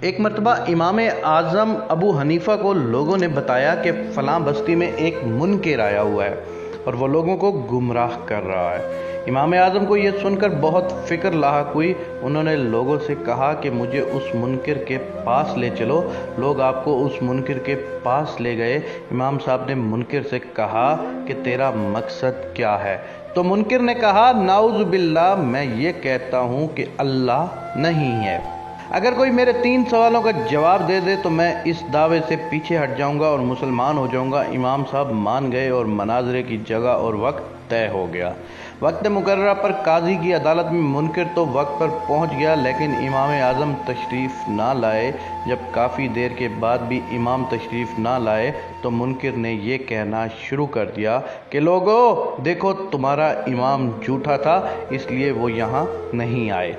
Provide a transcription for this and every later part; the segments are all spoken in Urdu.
ایک مرتبہ امام اعظم ابو حنیفہ کو لوگوں نے بتایا کہ فلاں بستی میں ایک منکر آیا ہوا ہے اور وہ لوگوں کو گمراہ کر رہا ہے۔ امام اعظم کو یہ سن کر بہت فکر لاحق ہوئی۔ انہوں نے لوگوں سے کہا کہ مجھے اس منکر کے پاس لے چلو۔ لوگ آپ کو اس منکر کے پاس لے گئے۔ امام صاحب نے منکر سے کہا کہ تیرا مقصد کیا ہے؟ تو منکر نے کہا، نعوذ باللہ، میں یہ کہتا ہوں کہ اللہ نہیں ہے۔ اگر کوئی میرے 3 سوالوں کا جواب دے دے تو میں اس دعوے سے پیچھے ہٹ جاؤں گا اور مسلمان ہو جاؤں گا۔ امام صاحب مان گئے اور مناظرے کی جگہ اور وقت طے ہو گیا۔ وقت مقررہ پر قاضی کی عدالت میں منکر تو وقت پر پہنچ گیا، لیکن امام اعظم تشریف نہ لائے۔ جب کافی دیر کے بعد بھی امام تشریف نہ لائے تو منکر نے یہ کہنا شروع کر دیا کہ لوگو دیکھو، تمہارا امام جھوٹا تھا، اس لیے وہ یہاں نہیں آئے۔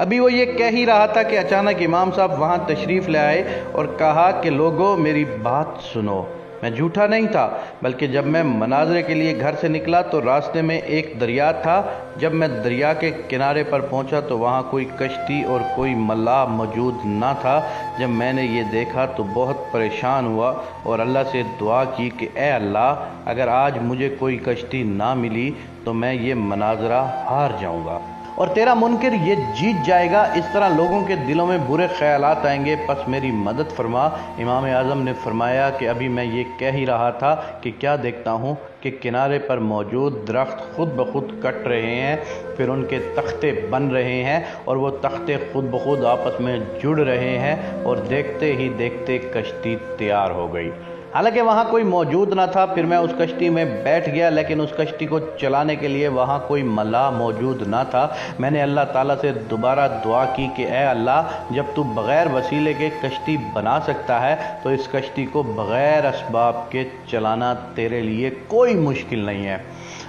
ابھی وہ یہ کہہ ہی رہا تھا کہ اچانک امام صاحب وہاں تشریف لے آئے اور کہا کہ لوگو میری بات سنو، میں جھوٹا نہیں تھا، بلکہ جب میں مناظرے کے لیے گھر سے نکلا تو راستے میں ایک دریا تھا۔ جب میں دریا کے کنارے پر پہنچا تو وہاں کوئی کشتی اور کوئی ملاح موجود نہ تھا۔ جب میں نے یہ دیکھا تو بہت پریشان ہوا اور اللہ سے دعا کی کہ اے اللہ، اگر آج مجھے کوئی کشتی نہ ملی تو میں یہ مناظرہ ہار جاؤں گا اور تیرا منکر یہ جیت جائے گا۔ اس طرح لوگوں کے دلوں میں برے خیالات آئیں گے، پس میری مدد فرما۔ امام اعظم نے فرمایا کہ ابھی میں یہ کہہ ہی رہا تھا کہ کیا دیکھتا ہوں کہ کنارے پر موجود درخت خود بخود کٹ رہے ہیں، پھر ان کے تختے بن رہے ہیں اور وہ تختے خود بخود آپس میں جڑ رہے ہیں، اور دیکھتے ہی دیکھتے کشتی تیار ہو گئی۔ حالانکہ وہاں کوئی موجود نہ تھا۔ پھر میں اس کشتی میں بیٹھ گیا، لیکن اس کشتی کو چلانے کے لیے وہاں کوئی ملاح موجود نہ تھا۔ میں نے اللہ تعالیٰ سے دوبارہ دعا کی کہ اے اللہ، جب تو بغیر وسیلے کے کشتی بنا سکتا ہے تو اس کشتی کو بغیر اسباب کے چلانا تیرے لیے کوئی مشکل نہیں ہے۔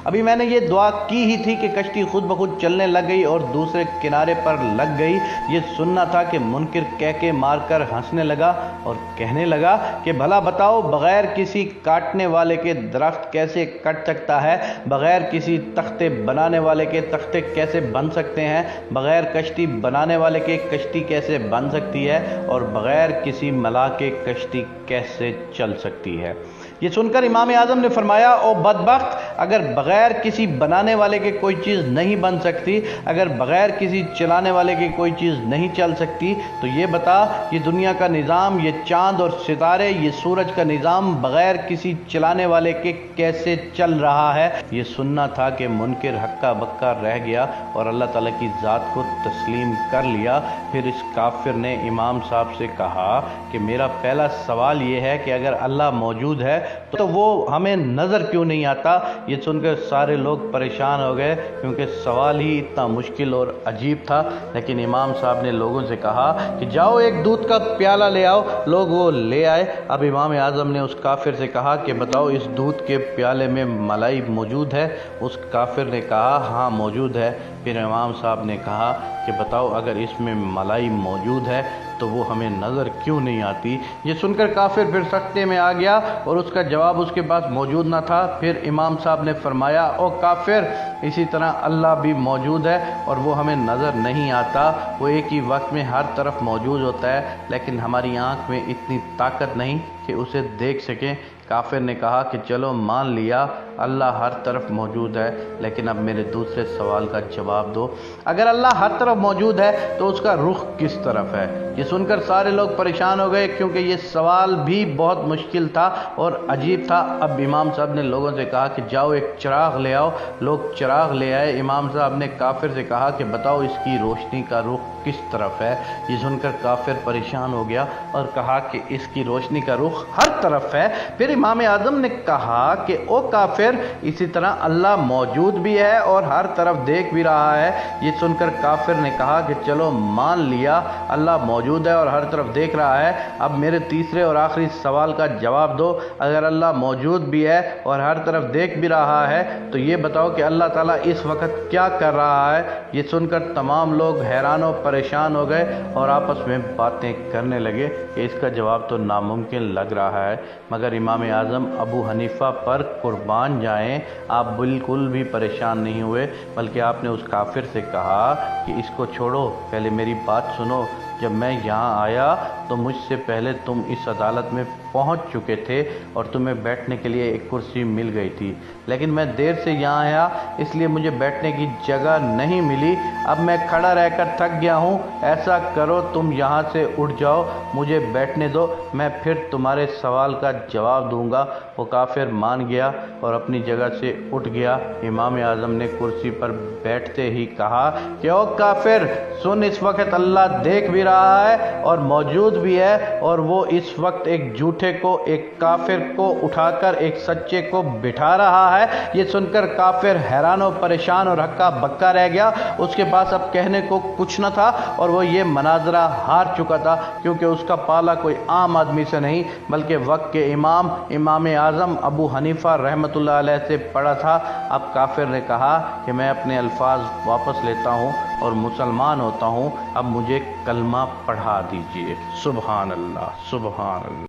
ابھی میں نے یہ دعا کی ہی تھی کہ کشتی خود بخود چلنے لگ گئی اور دوسرے کنارے پر لگ گئی۔ یہ سننا تھا کہ منکر کہکے مار کر ہنسنے لگا اور کہنے لگا کہ بھلا بتاؤ، بغیر کسی کاٹنے والے کے درخت کیسے کٹ سکتا ہے؟ بغیر کسی تختے بنانے والے کے تختے کیسے بن سکتے ہیں؟ بغیر کشتی بنانے والے کے کشتی کیسے بن سکتی ہے؟ اور بغیر کسی ملاح کے کشتی کیسے چل سکتی ہے؟ یہ سن کر امام اعظم نے فرمایا، او بدبخت، اگر بغیر کسی بنانے والے کے کوئی چیز نہیں بن سکتی، اگر بغیر کسی چلانے والے کے کوئی چیز نہیں چل سکتی، تو یہ بتا، یہ دنیا کا نظام، یہ چاند اور ستارے، یہ سورج کا نظام بغیر کسی چلانے والے کے کیسے چل رہا ہے؟ یہ سننا تھا کہ منکر ہکا بکا رہ گیا اور اللہ تعالیٰ کی ذات کو تسلیم کر لیا۔ پھر اس کافر نے امام صاحب سے کہا کہ میرا پہلا سوال یہ ہے کہ اگر اللہ موجود ہے تو وہ ہمیں نظر کیوں نہیں آتا؟ یہ سن کر سارے لوگ پریشان ہو گئے، کیونکہ سوال ہی اتنا مشکل اور عجیب تھا۔ لیکن امام صاحب نے لوگوں سے کہا کہ جاؤ ایک دودھ کا پیالہ لے آؤ۔ لوگ وہ لے آئے۔ اب امام اعظم نے اس کافر سے کہا کہ بتاؤ، اس دودھ کے پیالے میں ملائی موجود ہے؟ اس کافر نے کہا ہاں موجود ہے۔ پھر امام صاحب نے کہا کہ بتاؤ، اگر اس میں ملائی موجود ہے تو وہ ہمیں نظر کیوں نہیں آتی؟ یہ سن کر کافر پھر سکتے میں آ گیا اور اس کا جواب اس کے پاس موجود نہ تھا۔ پھر امام صاحب نے فرمایا، او کافر، اسی طرح اللہ بھی موجود ہے اور وہ ہمیں نظر نہیں آتا۔ وہ ایک ہی وقت میں ہر طرف موجود ہوتا ہے، لیکن ہماری آنکھ میں اتنی طاقت نہیں کہ اسے دیکھ سکیں۔ کافر نے کہا کہ چلو مان لیا، اللہ ہر طرف موجود ہے، لیکن اب میرے دوسرے سوال کا جواب دو، اگر اللہ ہر طرف موجود ہے تو اس کا رخ کس طرف ہے؟ یہ سن کر سارے لوگ پریشان ہو گئے، کیونکہ یہ سوال بھی بہت مشکل تھا اور عجیب تھا۔ اب امام صاحب نے لوگوں سے کہا کہ جاؤ ایک چراغ لے آؤ۔ لوگ چراغ لے آئے۔ امام صاحب نے کافر سے کہا کہ بتاؤ، اس کی روشنی کا رخ کس طرف ہے؟ یہ سن کر کافر پریشان ہو گیا اور کہا کہ اس کی روشنی کا رخ ہر طرف ہے۔ پھر امام اعظم نے کہا کہ او کافر، اسی طرح اللہ موجود بھی ہے اور ہر طرف دیکھ بھی رہا ہے۔ یہ سن کر کافر نے کہا کہ چلو مان لیا، اللہ موجود ہے اور ہر طرف دیکھ رہا ہے۔ اب میرے تیسرے اور آخری سوال کا جواب دو، اگر اللہ موجود بھی ہے اور ہر طرف دیکھ بھی رہا ہے تو یہ بتاؤ کہ اللہ تعالیٰ اس وقت کیا کر رہا ہے؟ یہ سن کر تمام لوگ حیران و پریشان ہو گئے اور آپس میں باتیں کرنے لگے کہ اس کا جواب تو ناممکن لگ رہا ہے۔ مگر امام اعظم ابو حنیفہ پر قربان جائیں، آپ بالکل بھی پریشان نہیں ہوئے، بلکہ آپ نے اس کافر سے کہا کہ اس کو چھوڑو، پہلے میری بات سنو۔ جب میں یہاں آیا تو مجھ سے پہلے تم اس عدالت میں پہنچ چکے تھے اور تمہیں بیٹھنے کے لیے ایک کرسی مل گئی تھی، لیکن میں دیر سے یہاں آیا اس لیے مجھے بیٹھنے کی جگہ نہیں ملی۔ اب میں کھڑا رہ کر تھک گیا ہوں۔ ایسا کرو تم یہاں سے اٹھ جاؤ، مجھے بیٹھنے دو، میں پھر تمہارے سوال کا جواب دوں گا۔ وہ کافر مان گیا اور اپنی جگہ سے اٹھ گیا۔ امام اعظم نے کرسی پر بیٹھتے ہی کہا کہ او کافر، سن، اس وقت اللہ دیکھ بھی رہا ہے اور موجود بھی ہے، اور وہ اس وقت ایک جھوٹے کو، ایک کافر کو اٹھا کر ایک سچے کو بٹھا رہا ہے۔ یہ سن کر کافر حیران و پریشان اور ہکا بکا رہ گیا۔ اس کے پاس اب کہنے کو کچھ نہ تھا اور وہ یہ مناظرہ ہار چکا تھا، کیونکہ اس کا پالا کوئی عام آدمی سے نہیں بلکہ وقت کے امام اعظم ابو حنیفہ رحمۃ اللہ علیہ سے پڑا تھا۔ اب کافر نے کہا کہ میں اپنے الفاظ واپس لیتا ہوں اور مسلمان ہوتا ہوں، اب مجھے کلمہ پڑھا دیجیے۔ سبحان اللہ، سبحان اللہ۔